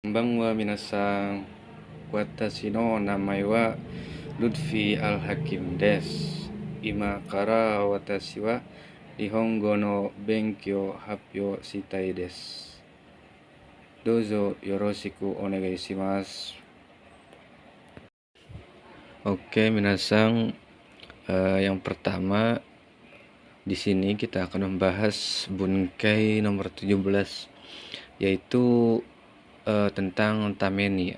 Konbanwa minasan, watashi no namae wa Lutfi Al-Hakim desu. Ima kara watashi wa Nihongo no benkyou happyo shitai desu. Dozo yoroshiku onegai shimasu. Oke, minasan, yang pertama di sini kita akan membahas Bunkai nomor 17, yaitu tentang tameni.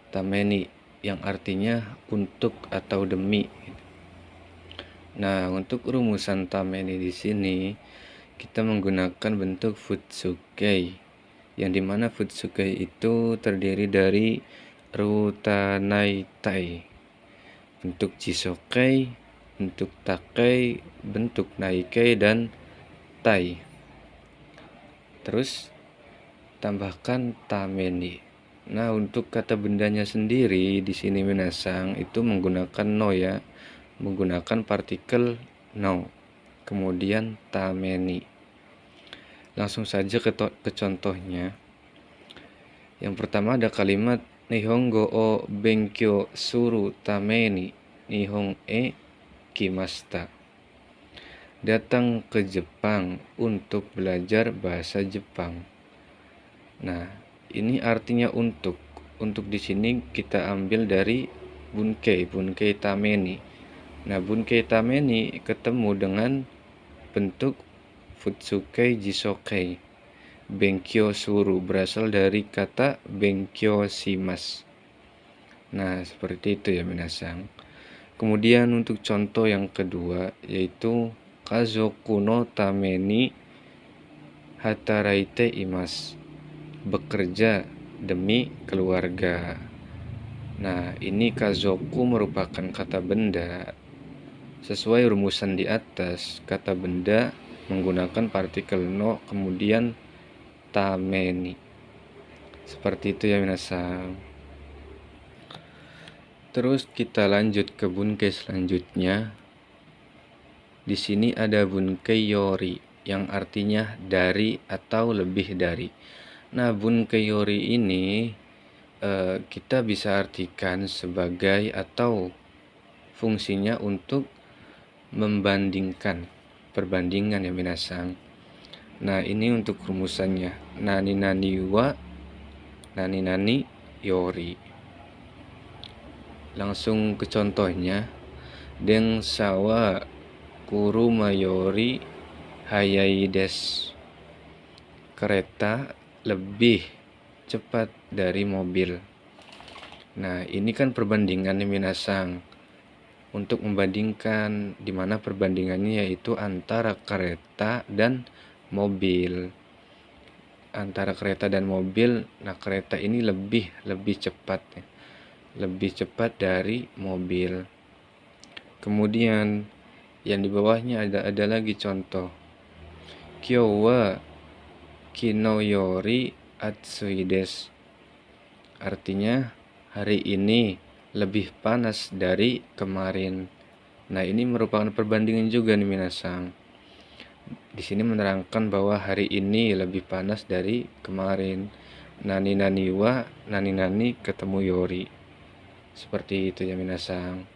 Tameni yang artinya untuk atau demi. Nah, untuk rumusan tameni di sini kita menggunakan bentuk futsukei, yang dimana futsukei itu terdiri dari rutanai tai, bentuk jisokei, bentuk takei, bentuk naikei, dan tai. Terus tambahkan tameni. Nah, untuk kata bendanya sendiri di sini minasan itu menggunakan no ya, menggunakan partikel no. Kemudian tameni. Langsung saja ke contohnya. Yang pertama ada kalimat Nihongo o benkyou suru tameni Nihon e kimashita. Datang ke Jepang untuk belajar bahasa Jepang. Nah, ini artinya untuk. Untuk di sini kita ambil dari bunkai tameni. Nah, bunkai tameni ketemu dengan bentuk futsukei jisokei. Benkyou suru berasal dari kata benkyou shimasu. Nah, seperti itu ya minasan. Kemudian untuk contoh yang kedua yaitu kazoku no tameni hataraite imasu. Bekerja demi keluarga. Nah, ini kazoku merupakan kata benda. Sesuai rumusan di atas, kata benda menggunakan partikel no, kemudian tameni. Seperti itu ya minasan. Terus kita lanjut ke bunkai selanjutnya. Di sini ada bunkai yori yang artinya dari atau lebih dari. Nah, bunkai yori ini kita bisa artikan sebagai atau fungsinya untuk membandingkan, perbandingan ya minasan. Nah, ini untuk rumusannya. Nani nani wa nani nani yori. Langsung ke contohnya. Densa wa kuruma yori hayai desu. Kereta lebih cepat dari mobil. Nah, ini kan perbandingannya minasan. Untuk membandingkan, dimana perbandingannya yaitu antara kereta dan mobil. Antara kereta dan mobil, nah kereta ini lebih cepat ya. Lebih cepat dari mobil. Kemudian yang di bawahnya ada lagi contoh. Kyou wa kino yori atsui desu. Artinya hari ini lebih panas dari kemarin. Nah, ini merupakan perbandingan juga nih minasan. Di sini menerangkan bahwa hari ini lebih panas dari kemarin. Nani nani wa nani nani ketemu yori. Seperti itu ya minasan.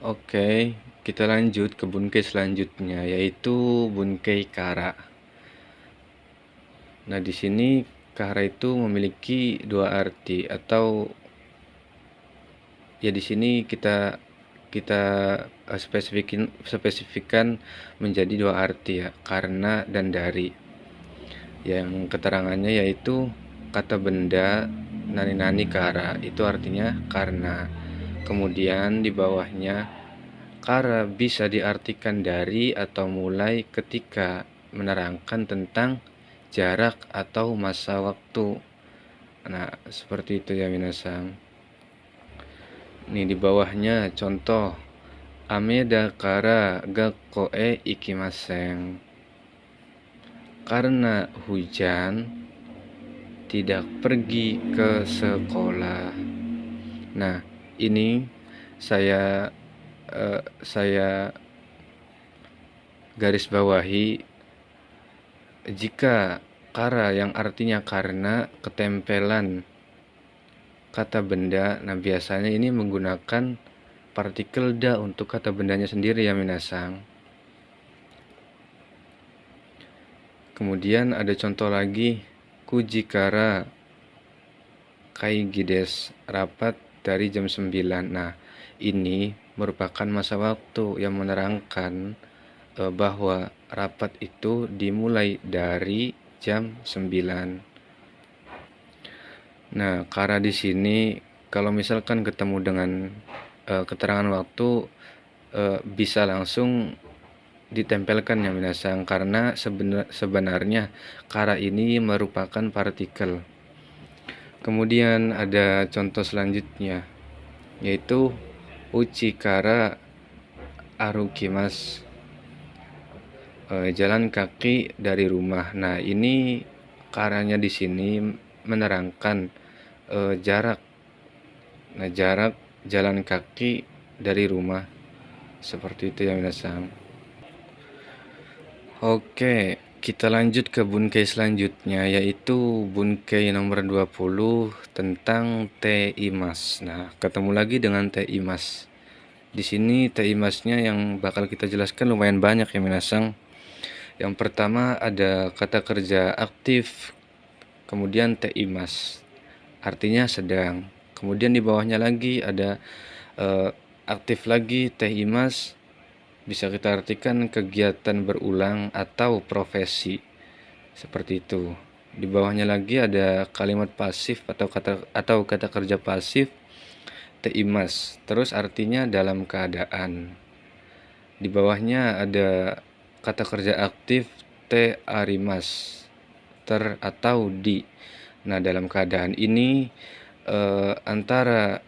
Oke, kita lanjut ke bunkai selanjutnya yaitu bunkai kara. Nah, di sini kara itu memiliki dua arti atau ya di sini kita spesifikkan menjadi dua arti ya, karena dan dari. Yang keterangannya yaitu kata benda nani nani kara itu artinya karena. Kemudian di bawahnya kara bisa diartikan dari atau mulai ketika menerangkan tentang jarak atau masa waktu. Nah, seperti itu ya minasan. Nih di bawahnya contoh Ameda kara gakko e ikimasen. Karena hujan tidak pergi ke sekolah. Nah, ini saya garis bawahi, jika kara yang artinya karena ketempelan kata benda. Nah, biasanya ini menggunakan partikel da untuk kata bendanya sendiri ya minasang. Kemudian ada contoh lagi, kujikara kaigides, rapat dari jam 9. Nah, ini merupakan masa waktu yang menerangkan bahwa rapat itu dimulai dari jam 9. Nah, kara di sini kalau misalkan ketemu dengan keterangan waktu bisa langsung ditempelkan ya minasang, karena sebenarnya kara ini merupakan partikel. Kemudian ada contoh selanjutnya, yaitu uchikara arukimas, jalan kaki dari rumah. Nah, ini karanya di sini menerangkan jarak. Nah, jarak jalan kaki dari rumah. Seperti itu ya minasang. Oke, kita lanjut ke bunkai selanjutnya, yaitu bunkai nomor 20 tentang te imas. Nah, ketemu lagi dengan te imas. Di sini te imasnya yang bakal kita jelaskan lumayan banyak ya minasang. Yang pertama ada kata kerja aktif, kemudian te imas, artinya sedang. Kemudian di bawahnya lagi ada aktif lagi te imas, bisa kita artikan kegiatan berulang atau profesi. Seperti itu. Di bawahnya lagi ada kalimat pasif atau kata kerja pasif te imas, terus artinya dalam keadaan. Di bawahnya ada kata kerja aktif te arimas, ter atau di. Nah, dalam keadaan ini antara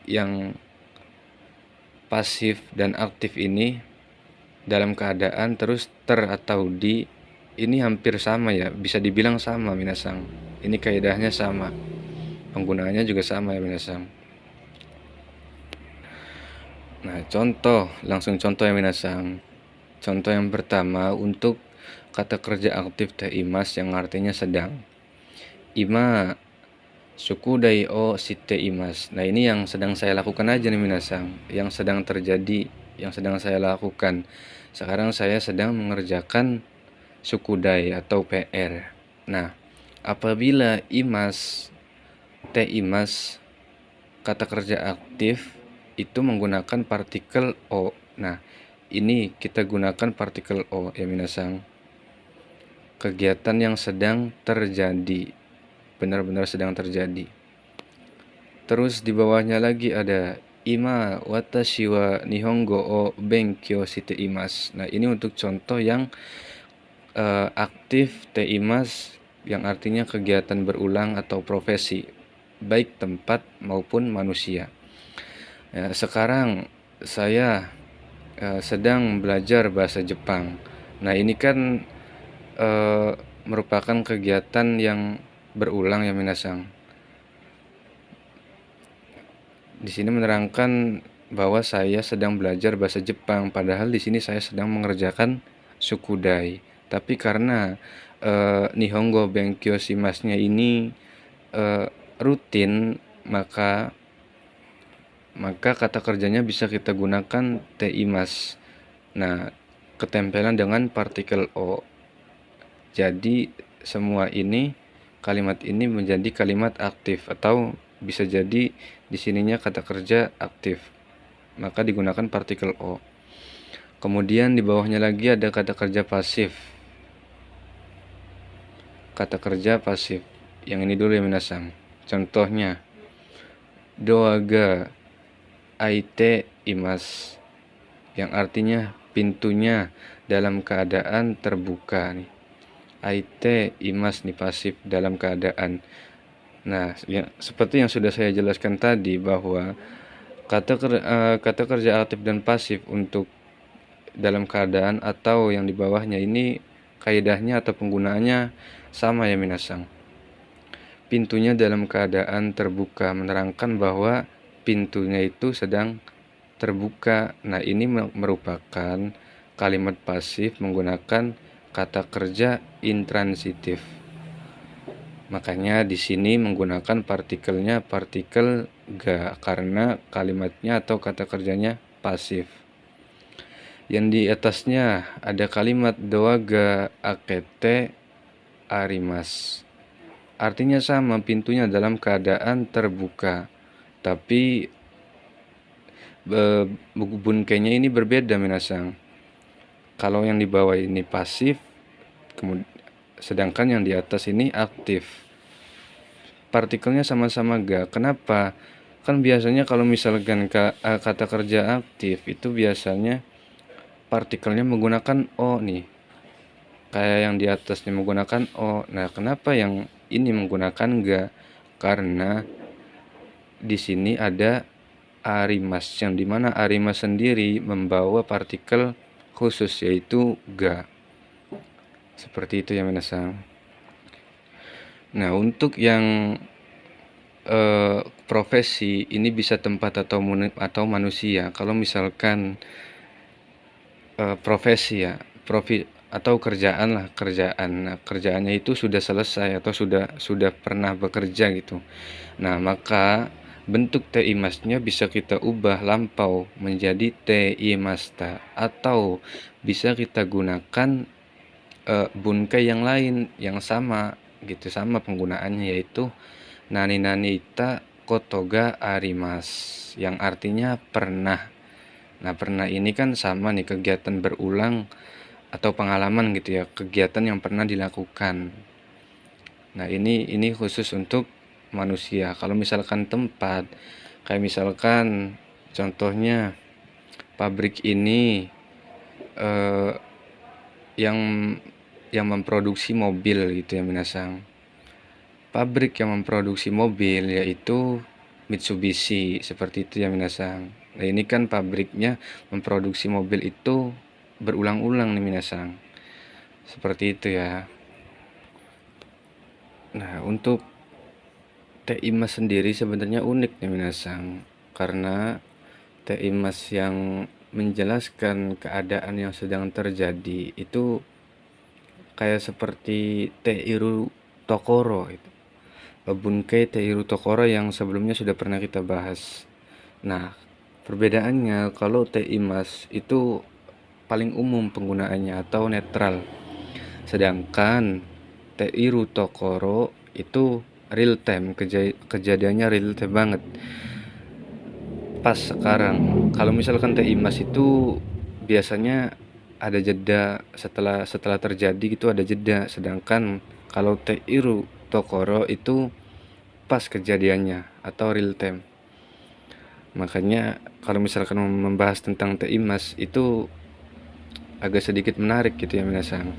yang pasif dan aktif ini dalam keadaan terus ter atau di ini hampir sama ya, bisa dibilang sama minasang. Ini kaidahnya sama, penggunaannya juga sama ya minasang. Nah, langsung contoh ya minasang. Contoh yang pertama untuk kata kerja aktif te imas yang artinya sedang. Ima sukudai o site imas. Nah, ini yang sedang saya lakukan aja nih minasang, yang sedang terjadi, yang sedang saya lakukan. Sekarang saya sedang mengerjakan sukudai atau PR. Nah, apabila imas, te imas, kata kerja aktif itu menggunakan partikel o. Nah, ini kita gunakan partikel o ya minasang. Kegiatan yang sedang terjadi, benar-benar sedang terjadi. Terus di bawahnya lagi ada ima watashi wa nihongo o benkyou shite imasu. Nah, ini untuk contoh yang aktif te imasu, yang artinya kegiatan berulang atau profesi, baik tempat maupun manusia. Ya, sekarang saya sedang belajar bahasa Jepang. Nah, ini kan merupakan kegiatan yang berulang ya minasang. Di sini menerangkan bahwa saya sedang belajar bahasa Jepang, padahal di sini saya sedang mengerjakan sukudai. Tapi karena nihongo benkyou shimasnya ini rutin, maka kata kerjanya bisa kita gunakan te imas. Nah, ketempelan dengan partikel o. Jadi semua ini, kalimat ini menjadi kalimat aktif, atau bisa jadi di sininya kata kerja aktif, maka digunakan partikel o. Kemudian di bawahnya lagi ada kata kerja pasif. Kata kerja pasif. Yang ini dulu ya minasang. Contohnya, doaga aite imas, yang artinya pintunya dalam keadaan terbuka nih. Aite imas nih pasif, dalam keadaan. Nah, seperti yang sudah saya jelaskan tadi bahwa kata kerja aktif dan pasif untuk dalam keadaan atau yang di bawahnya ini kaidahnya atau penggunaannya sama ya minasang. Pintunya dalam keadaan terbuka menerangkan bahwa pintunya itu sedang terbuka. Nah, ini merupakan kalimat pasif menggunakan kata kerja intransitif. Makanya di sini menggunakan partikelnya partikel ga karena kalimatnya atau kata kerjanya pasif. Yang di atasnya ada kalimat doaga akete arimas. Artinya sama, pintunya dalam keadaan terbuka. Tapi bunkainya ini berbeda minasang. Kalau yang di bawah ini pasif, sedangkan yang di atas ini aktif. Partikelnya sama-sama ga. Kenapa? Kan biasanya kalau misalkan kata kerja aktif itu biasanya partikelnya menggunakan O nih. Kayak yang di atasnya menggunakan O. Nah, kenapa yang ini menggunakan ga? Karena di sini ada arimas, yang dimana arimas sendiri membawa partikel khusus yaitu ga. Seperti itu ya minasang. Nah, untuk yang profesi ini bisa tempat atau manusia. Kalau misalkan profesi ya, atau kerjaan lah, kerjaan. Nah, kerjaannya itu sudah selesai atau sudah pernah bekerja gitu. Nah, maka bentuk TI-masnya bisa kita ubah lampau menjadi TI-masta, atau bisa kita gunakan bunkai yang lain yang sama gitu, sama penggunaannya, yaitu nani ita kotoga arimas, yang artinya pernah. Nah, pernah ini kan sama nih, kegiatan berulang atau pengalaman gitu ya, kegiatan yang pernah dilakukan. Nah, ini khusus untuk manusia. Kalau misalkan tempat, kayak misalkan contohnya pabrik ini yang memproduksi mobil gitu ya minasang. Pabrik yang memproduksi mobil yaitu Mitsubishi, seperti itu ya minasang. Nah, ini kan pabriknya memproduksi mobil itu berulang-ulang nih minasang. Seperti itu ya. Nah, untuk TI-mas sendiri sebenarnya unik nih minasang, karena TI-mas yang menjelaskan keadaan yang sedang terjadi itu kayak seperti Teiru Tokoro itu. Bunkai Teiru Tokoro yang sebelumnya sudah pernah kita bahas. Nah, perbedaannya kalau TI-mas itu paling umum penggunaannya atau netral. Sedangkan Teiru Tokoro itu real time, kejadiannya real time banget. Pas sekarang, kalau misalkan TI-mas itu biasanya ada jeda setelah terjadi gitu, ada jeda. Sedangkan kalau Teiru Tokoro itu pas kejadiannya atau real time. Makanya kalau misalkan membahas tentang TI-mas itu agak sedikit menarik gitu ya minasang,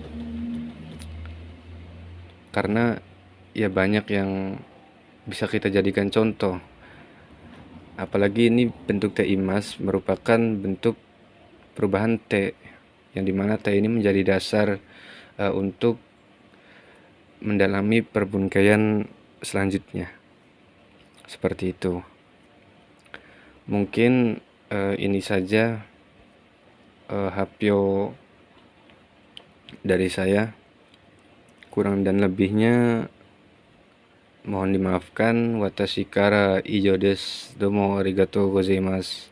karena ya banyak yang bisa kita jadikan contoh. Apalagi ini bentuk TI-mas merupakan bentuk perubahan T, yang dimana T ini menjadi dasar untuk mendalami perbunkaian selanjutnya. Seperti itu. Mungkin ini saja hapyo dari saya. Kurang dan lebihnya mohon dimaafkan. Watashi kara ijo desu. Domo arigatou gozaimasu.